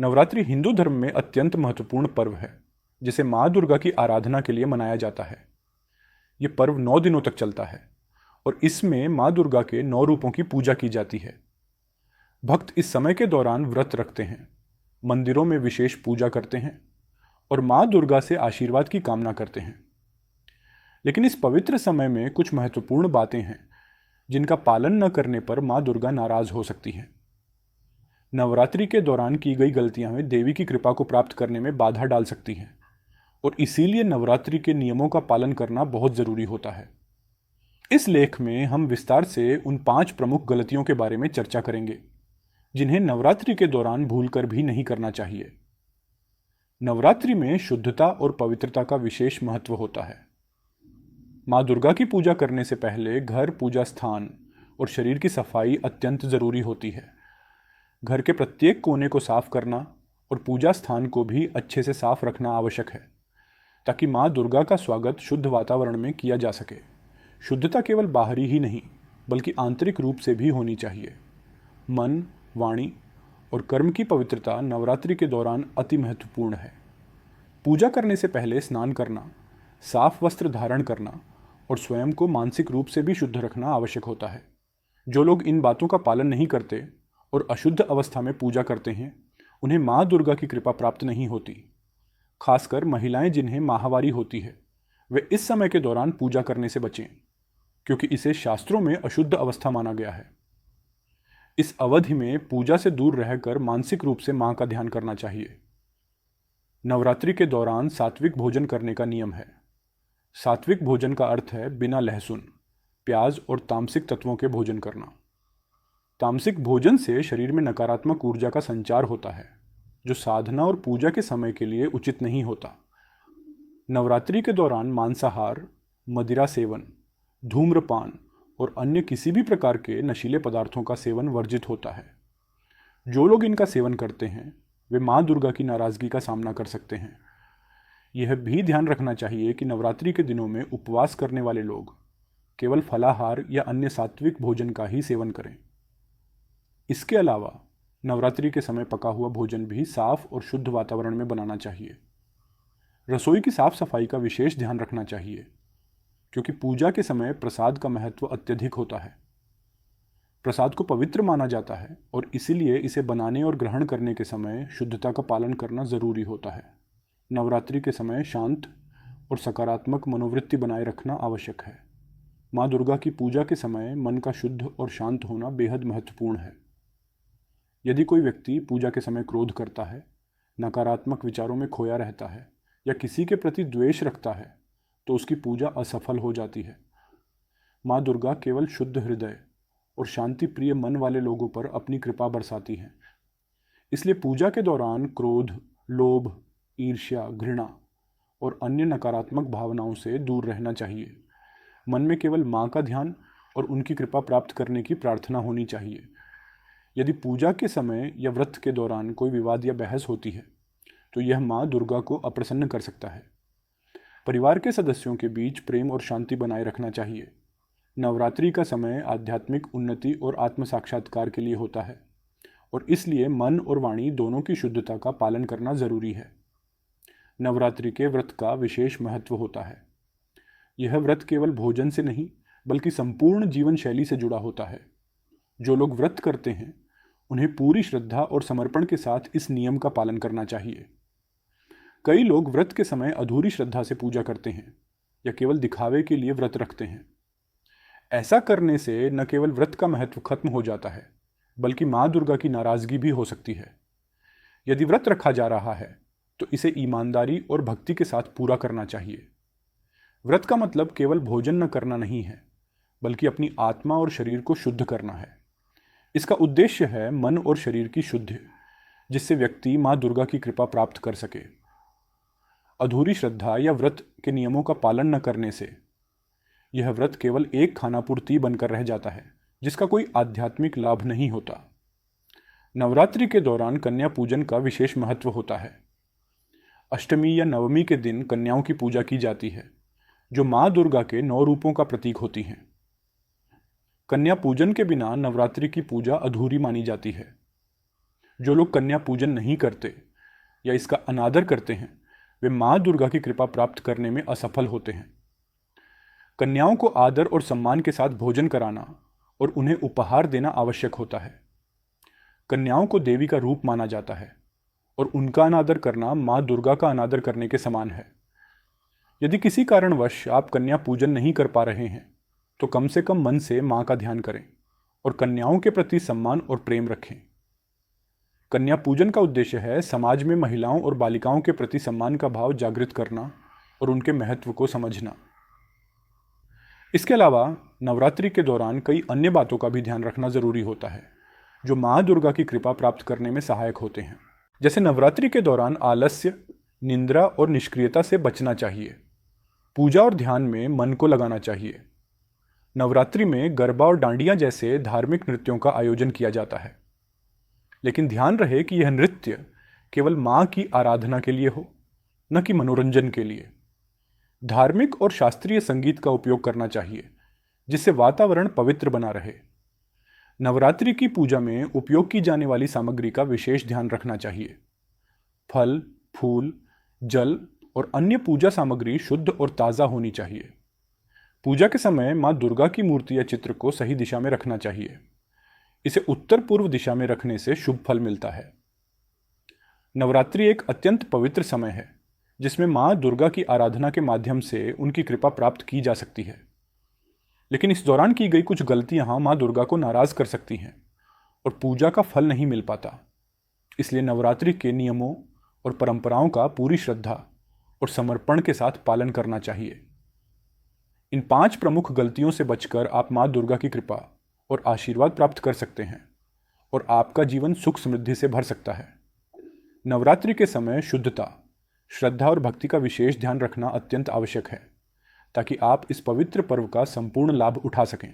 नवरात्रि हिंदू धर्म में अत्यंत महत्वपूर्ण पर्व है जिसे माँ दुर्गा की आराधना के लिए मनाया जाता है। ये पर्व 9 दिनों तक चलता है और इसमें माँ दुर्गा के 9 रूपों की पूजा की जाती है। भक्त इस समय के दौरान व्रत रखते हैं, मंदिरों में विशेष पूजा करते हैं और माँ दुर्गा से आशीर्वाद की कामना करते हैं। लेकिन इस पवित्र समय में कुछ महत्वपूर्ण बातें हैं जिनका पालन न करने पर माँ दुर्गा नाराज हो सकती है। नवरात्रि के दौरान की गई गलतियां देवी की कृपा को प्राप्त करने में बाधा डाल सकती हैं और इसीलिए नवरात्रि के नियमों का पालन करना बहुत जरूरी होता है। इस लेख में हम विस्तार से उन 5 प्रमुख गलतियों के बारे में चर्चा करेंगे जिन्हें नवरात्रि के दौरान भूलकर भी नहीं करना चाहिए। नवरात्रि में शुद्धता और पवित्रता का विशेष महत्व होता है। माँ दुर्गा की पूजा करने से पहले घर, पूजा स्थान और शरीर की सफाई अत्यंत जरूरी होती है। घर के प्रत्येक कोने को साफ करना और पूजा स्थान को भी अच्छे से साफ रखना आवश्यक है ताकि माँ दुर्गा का स्वागत शुद्ध वातावरण में किया जा सके। शुद्धता केवल बाहरी ही नहीं बल्कि आंतरिक रूप से भी होनी चाहिए। मन, वाणी और कर्म की पवित्रता नवरात्रि के दौरान अति महत्वपूर्ण है। पूजा करने से पहले स्नान करना, साफ वस्त्र धारण करना और स्वयं को मानसिक रूप से भी शुद्ध रखना आवश्यक होता है। जो लोग इन बातों का पालन नहीं करते और अशुद्ध अवस्था में पूजा करते हैं उन्हें माँ दुर्गा की कृपा प्राप्त नहीं होती। खासकर महिलाएं जिन्हें माहवारी होती है वे इस समय के दौरान पूजा करने से बचें क्योंकि इसे शास्त्रों में अशुद्ध अवस्था माना गया है। इस अवधि में पूजा से दूर रहकर मानसिक रूप से माँ का ध्यान करना चाहिए। नवरात्रि के दौरान सात्विक भोजन करने का नियम है। सात्विक भोजन का अर्थ है बिना लहसुन, प्याज और तामसिक तत्वों के भोजन करना। तामसिक भोजन से शरीर में नकारात्मक ऊर्जा का संचार होता है जो साधना और पूजा के समय के लिए उचित नहीं होता। नवरात्रि के दौरान मांसाहार, मदिरा सेवन, धूम्रपान और अन्य किसी भी प्रकार के नशीले पदार्थों का सेवन वर्जित होता है। जो लोग इनका सेवन करते हैं वे माँ दुर्गा की नाराजगी का सामना कर सकते हैं। यह भी ध्यान रखना चाहिए कि नवरात्रि के दिनों में उपवास करने वाले लोग केवल फलाहार या अन्य सात्विक भोजन का ही सेवन करें। इसके अलावा नवरात्रि के समय पका हुआ भोजन भी साफ और शुद्ध वातावरण में बनाना चाहिए। रसोई की साफ सफाई का विशेष ध्यान रखना चाहिए क्योंकि पूजा के समय प्रसाद का महत्व अत्यधिक होता है। प्रसाद को पवित्र माना जाता है और इसीलिए इसे बनाने और ग्रहण करने के समय शुद्धता का पालन करना जरूरी होता है। नवरात्रि के समय शांत और सकारात्मक मनोवृत्ति बनाए रखना आवश्यक है। माँ दुर्गा की पूजा के समय मन का शुद्ध और शांत होना बेहद महत्वपूर्ण है। यदि कोई व्यक्ति पूजा के समय क्रोध करता है, नकारात्मक विचारों में खोया रहता है या किसी के प्रति द्वेष रखता है तो उसकी पूजा असफल हो जाती है। माँ दुर्गा केवल शुद्ध हृदय और शांति प्रिय मन वाले लोगों पर अपनी कृपा बरसाती हैं। इसलिए पूजा के दौरान क्रोध, लोभ, ईर्ष्या, घृणा और अन्य नकारात्मक भावनाओं से दूर रहना चाहिए। मन में केवल माँ का ध्यान और उनकी कृपा प्राप्त करने की प्रार्थना होनी चाहिए। यदि पूजा के समय या व्रत के दौरान कोई विवाद या बहस होती है तो यह माँ दुर्गा को अप्रसन्न कर सकता है। परिवार के सदस्यों के बीच प्रेम और शांति बनाए रखना चाहिए। नवरात्रि का समय आध्यात्मिक उन्नति और आत्म साक्षात्कार के लिए होता है और इसलिए मन और वाणी दोनों की शुद्धता का पालन करना जरूरी है। नवरात्रि के व्रत का विशेष महत्व होता है। यह व्रत केवल भोजन से नहीं बल्कि संपूर्ण जीवन शैली से जुड़ा होता है। जो लोग व्रत करते हैं उन्हें पूरी श्रद्धा और समर्पण के साथ इस नियम का पालन करना चाहिए। कई लोग व्रत के समय अधूरी श्रद्धा से पूजा करते हैं या केवल दिखावे के लिए व्रत रखते हैं। ऐसा करने से न केवल व्रत का महत्व खत्म हो जाता है बल्कि माँ दुर्गा की नाराजगी भी हो सकती है। यदि व्रत रखा जा रहा है तो इसे ईमानदारी और भक्ति के साथ पूरा करना चाहिए। व्रत का मतलब केवल भोजन न करना नहीं है बल्कि अपनी आत्मा और शरीर को शुद्ध करना है। इसका उद्देश्य है मन और शरीर की शुद्धि जिससे व्यक्ति माँ दुर्गा की कृपा प्राप्त कर सके। अधूरी श्रद्धा या व्रत के नियमों का पालन न करने से यह व्रत केवल एक खानापूर्ति बनकर रह जाता है जिसका कोई आध्यात्मिक लाभ नहीं होता। नवरात्रि के दौरान कन्या पूजन का विशेष महत्व होता है। अष्टमी या नवमी के दिन कन्याओं की पूजा की जाती है जो माँ दुर्गा के 9 रूपों का प्रतीक होती हैं। कन्या पूजन के बिना नवरात्रि की पूजा अधूरी मानी जाती है। जो लोग कन्या पूजन नहीं करते या इसका अनादर करते हैं वे माँ दुर्गा की कृपा प्राप्त करने में असफल होते हैं। कन्याओं को आदर और सम्मान के साथ भोजन कराना और उन्हें उपहार देना आवश्यक होता है। कन्याओं को देवी का रूप माना जाता है और उनका अनादर करना माँ दुर्गा का अनादर करने के समान है। यदि किसी कारणवश आप कन्या पूजन नहीं कर पा रहे हैं तो कम से कम मन से माँ का ध्यान करें और कन्याओं के प्रति सम्मान और प्रेम रखें। कन्या पूजन का उद्देश्य है समाज में महिलाओं और बालिकाओं के प्रति सम्मान का भाव जागृत करना और उनके महत्व को समझना। इसके अलावा नवरात्रि के दौरान कई अन्य बातों का भी ध्यान रखना जरूरी होता है जो माँ दुर्गा की कृपा प्राप्त करने में सहायक होते हैं। जैसे नवरात्रि के दौरान आलस्य, निंद्रा और निष्क्रियता से बचना चाहिए। पूजा और ध्यान में मन को लगाना चाहिए। नवरात्रि में गरबा और डांडिया जैसे धार्मिक नृत्यों का आयोजन किया जाता है, लेकिन ध्यान रहे कि यह नृत्य केवल माँ की आराधना के लिए हो, न कि मनोरंजन के लिए। धार्मिक और शास्त्रीय संगीत का उपयोग करना चाहिए जिससे वातावरण पवित्र बना रहे। नवरात्रि की पूजा में उपयोग की जाने वाली सामग्री का विशेष ध्यान रखना चाहिए। फल, फूल, जल और अन्य पूजा सामग्री शुद्ध और ताज़ा होनी चाहिए। पूजा के समय माँ दुर्गा की मूर्ति या चित्र को सही दिशा में रखना चाहिए। इसे उत्तर पूर्व दिशा में रखने से शुभ फल मिलता है। नवरात्रि एक अत्यंत पवित्र समय है जिसमें माँ दुर्गा की आराधना के माध्यम से उनकी कृपा प्राप्त की जा सकती है, लेकिन इस दौरान की गई कुछ गलतियाँ माँ दुर्गा को नाराज कर सकती हैं और पूजा का फल नहीं मिल पाता। इसलिए नवरात्रि के नियमों और परंपराओं का पूरी श्रद्धा और समर्पण के साथ पालन करना चाहिए। इन 5 प्रमुख गलतियों से बचकर आप माँ दुर्गा की कृपा और आशीर्वाद प्राप्त कर सकते हैं और आपका जीवन सुख समृद्धि से भर सकता है। नवरात्रि के समय शुद्धता, श्रद्धा और भक्ति का विशेष ध्यान रखना अत्यंत आवश्यक है ताकि आप इस पवित्र पर्व का संपूर्ण लाभ उठा सकें।